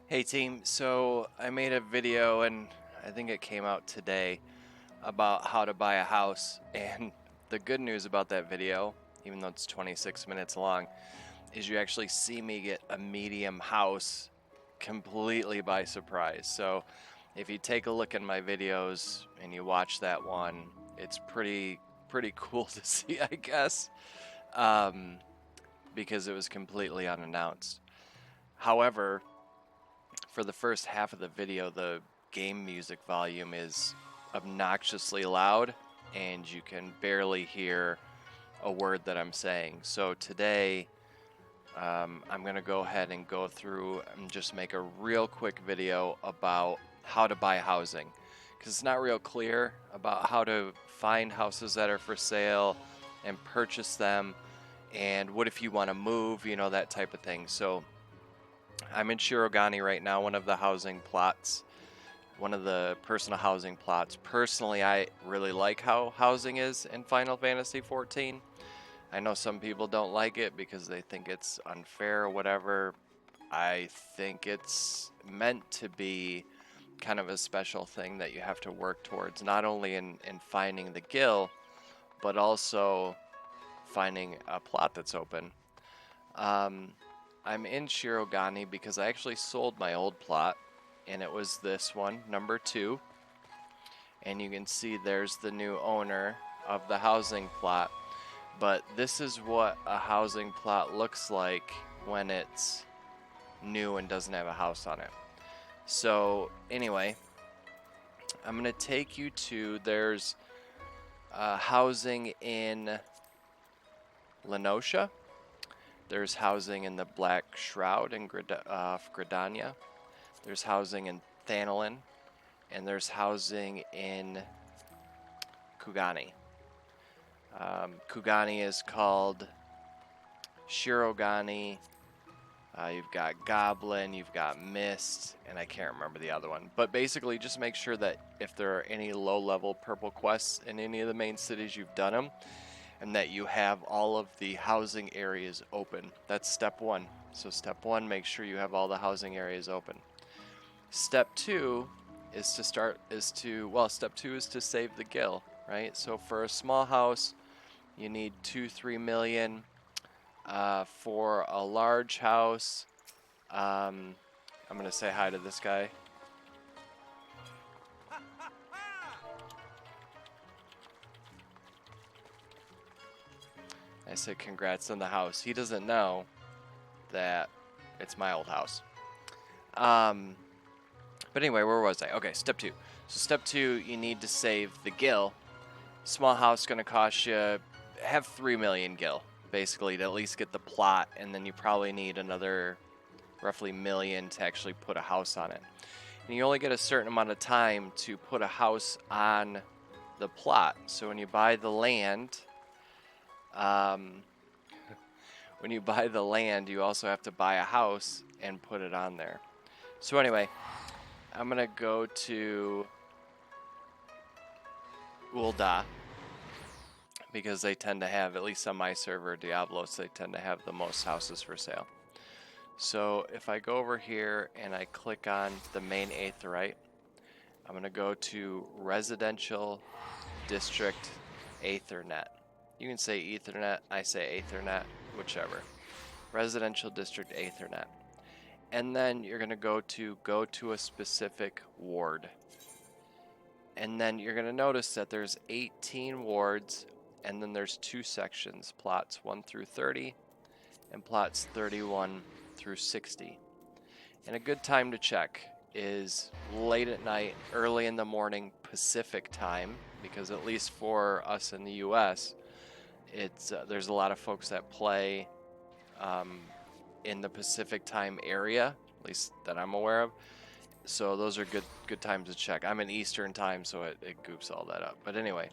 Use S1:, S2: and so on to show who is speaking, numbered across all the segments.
S1: Hey team, so I made a video and I think it came out today about how to buy a house, and the good news about that video, even though it's 26 minutes long, is you actually see me get a medium house completely by surprise. So if you take a look at my videos and you watch that one, it's pretty cool to see, I guess, um, because it was completely unannounced. However, for the first half of the video, the game music volume is obnoxiously loud and you can barely hear a word that I'm saying. So today, I'm going to go ahead and go through and just make a real quick video about how to buy housing, because it's not real clear about how to find houses that are for sale and purchase them, and what if you want to move, that type of thing. So I'm in Shirogane right now, one of the housing plots, one of the personal housing plots. Personally, I really like how housing is in Final Fantasy XIV. I know some people don't like it because they think it's unfair or whatever. I think it's meant to be kind of a special thing that you have to work towards, not only in finding the guild, but also finding a plot that's open. Um, I'm in Shirogane because I actually sold my old plot, and it was this one, number 2. And you can see there's the new owner of the housing plot. But this is what a housing plot looks like when it's new and doesn't have a house on it. So anyway, I'm going to take you to, there's housing in Lenosha. There's housing in the Black Shroud in Gridania. There's housing in Thanalin. And there's housing in Kugani. Kugani is called Shirogane. You've got Goblin, you've got Mist, and I can't remember the other one. But basically, just make sure that if there are any low-level purple quests in any of the main cities, you've done them, and that you have all of the housing areas open. That's step 1. So step 1, make sure you have all the housing areas open. Step 2 is step 2 is to save the gil, right? So for a small house, you need 2-3 million. For a large house, I'm gonna say hi to this guy. I said congrats on the house. He doesn't know that it's my old house. But anyway, where was I? Okay, step 2. So step 2, you need to save the gil. Small house gonna cost you, have 3 million gil, basically, to at least get the plot, and then you probably need another roughly million to actually put a house on it. And you only get a certain amount of time to put a house on the plot. So when you buy the land, you also have to buy a house and put it on there. So anyway, I'm gonna go to Ul'dah because they tend to have, at least on my server, Diablos, they tend to have the most houses for sale. So if I go over here and I click on the main Aetheryte, I'm going to go to Residential District Aethernet. You can say Ethernet, I say Aethernet, whichever. Residential District Aethernet. And then you're going to go to a specific ward. And then you're going to notice that there's 18 wards, and then there's 2 sections, plots 1 through 30 and plots 31 through 60. And a good time to check is late at night, early in the morning Pacific time, because at least for us in the US, it's there's a lot of folks that play in the Pacific time area, at least that I'm aware of. So those are good times to check. I'm in Eastern time, so it goofs all that up. But anyway,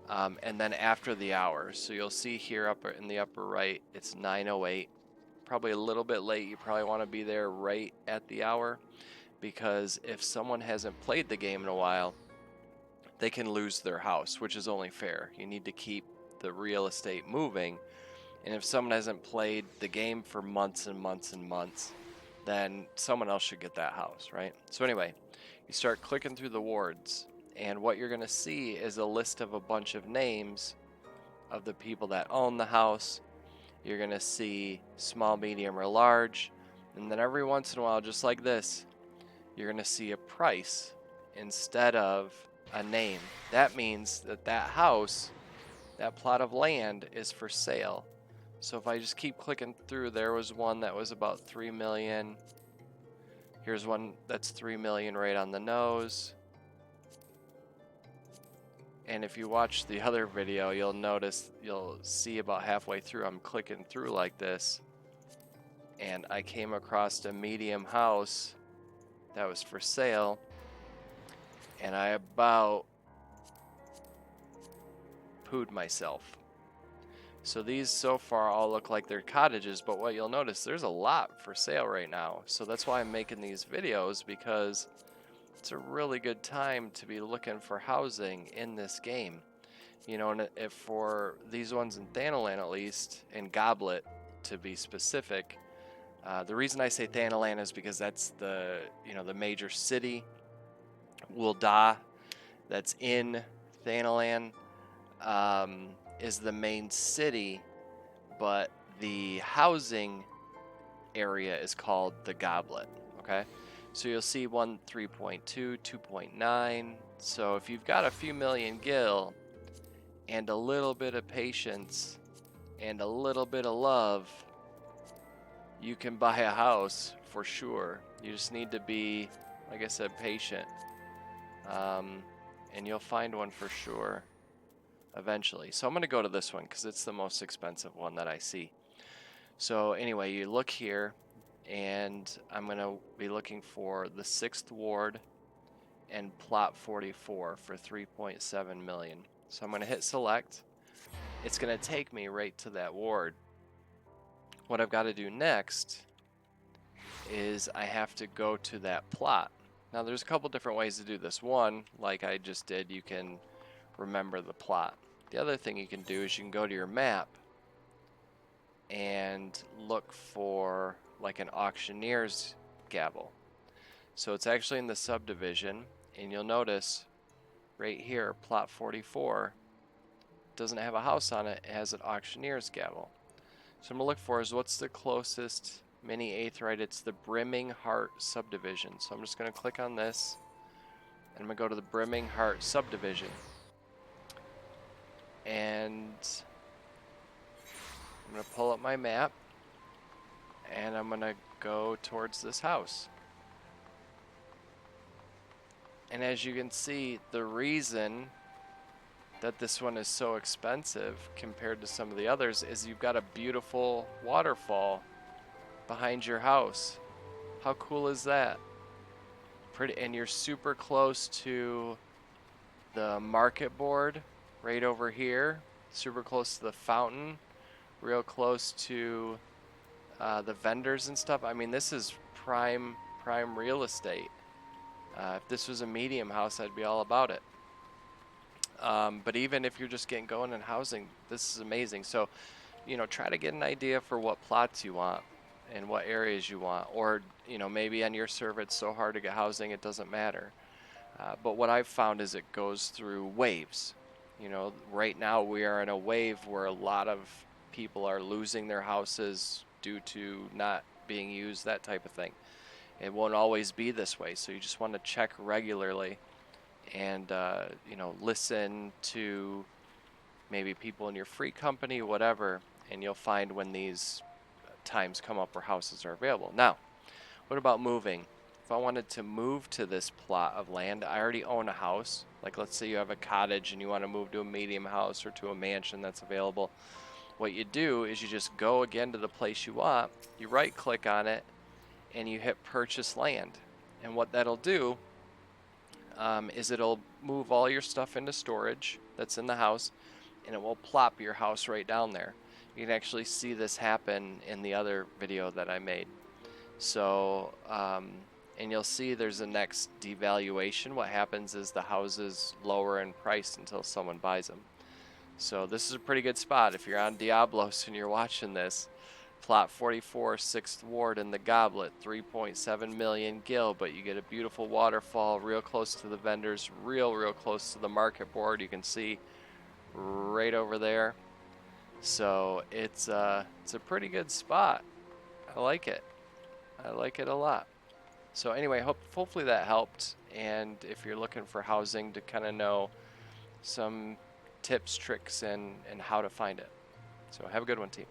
S1: and then after the hour, so you'll see here up in the upper right, it's 9:08. Probably a little bit late. You probably want to be there right at the hour, because if someone hasn't played the game in a while, they can lose their house, which is only fair. You need to keep the real estate moving, and if someone hasn't played the game for months and months and months, then someone else should get that house, right? So anyway, you start clicking through the wards, and what you're going to see is a list of a bunch of names of the people that own the house. You're going to see small, medium, or large, and then every once in a while, just like this, you're going to see a price instead of a name. That means that that house, that plot of land, is for sale. So if I just keep clicking through, there was one that was about 3 million. Here's one that's 3 million right on the nose. And if you watch the other video, you'll see about halfway through, I'm clicking through like this, and I came across a medium house that was for sale, and I about pooed myself. So these so far all look like they're cottages, but what you'll notice, there's a lot for sale right now. So that's why I'm making these videos, because it's a really good time to be looking for housing in this game. You know, and if for these ones in Thanalan at least, in Goblet to be specific, the reason I say Thanalan is because that's the, the major city. Wilda, that's in Thanalan, is the main city, but the housing area is called the Goblet, okay? So you'll see 3.2, 2.9. So if you've got a few million gil and a little bit of patience and a little bit of love, you can buy a house for sure. You just need to be, like I said, patient. And you'll find one for sure eventually. So I'm going to go to this one because it's the most expensive one that I see. So anyway, you look here, and I'm going to be looking for the 6th ward and plot 44 for 3.7 million. So I'm going to hit select. It's going to take me right to that ward. What I've got to do next is I have to go to that plot. Now there's a couple different ways to do this. One, like I just did, you can remember the plot. The other thing you can do is you can go to your map and look for like an auctioneer's gavel. So it's actually in the subdivision, and you'll notice right here, plot 44 doesn't have a house on it, it has an auctioneer's gavel. So I'm going to look for is what's the closest mini aetheryte. It's the Brimming Heart subdivision. So I'm just going to click on this, and I'm going to go to the Brimming Heart subdivision. And I'm going to pull up my map, and I'm going to go towards this house. And as you can see, the reason that this one is so expensive compared to some of the others is you've got a beautiful waterfall behind your house. How cool is that? Pretty, and you're super close to the market board right over here, super close to the fountain, real close to the vendors and stuff. I mean, this is prime real estate. If this was a medium house, I'd be all about it. But even if you're just getting going in housing, this is amazing. So, try to get an idea for what plots you want and what areas you want. Or, maybe on your server it's so hard to get housing it doesn't matter. But what I've found is it goes through waves. Right now we are in a wave where a lot of people are losing their houses due to not being used, that type of thing. It won't always be this way, so you just want to check regularly and listen to maybe people in your free company, whatever, and you'll find when these times come up where houses are available. Now, what about moving? If I wanted to move to this plot of land, I already own a house. Like, let's say you have a cottage and you want to move to a medium house or to a mansion that's available. What you do is you just go again to the place you want, you right click on it, and you hit purchase land. And what that'll do is it'll move all your stuff into storage that's in the house, and it will plop your house right down there. You can actually see this happen in the other video that I made. So, and you'll see there's a next devaluation. What happens is the houses lower in price until someone buys them. So this is a pretty good spot if you're on Diablos and you're watching this. Plot 44, 6th Ward in the Goblet, 3.7 million gil, but you get a beautiful waterfall real close to the vendors, real close to the market board. You can see right over there. So it's a pretty good spot. I like it. I like it a lot. So anyway, hopefully that helped. And if you're looking for housing, to kind of know some tips, tricks, and how to find it. So have a good one, team.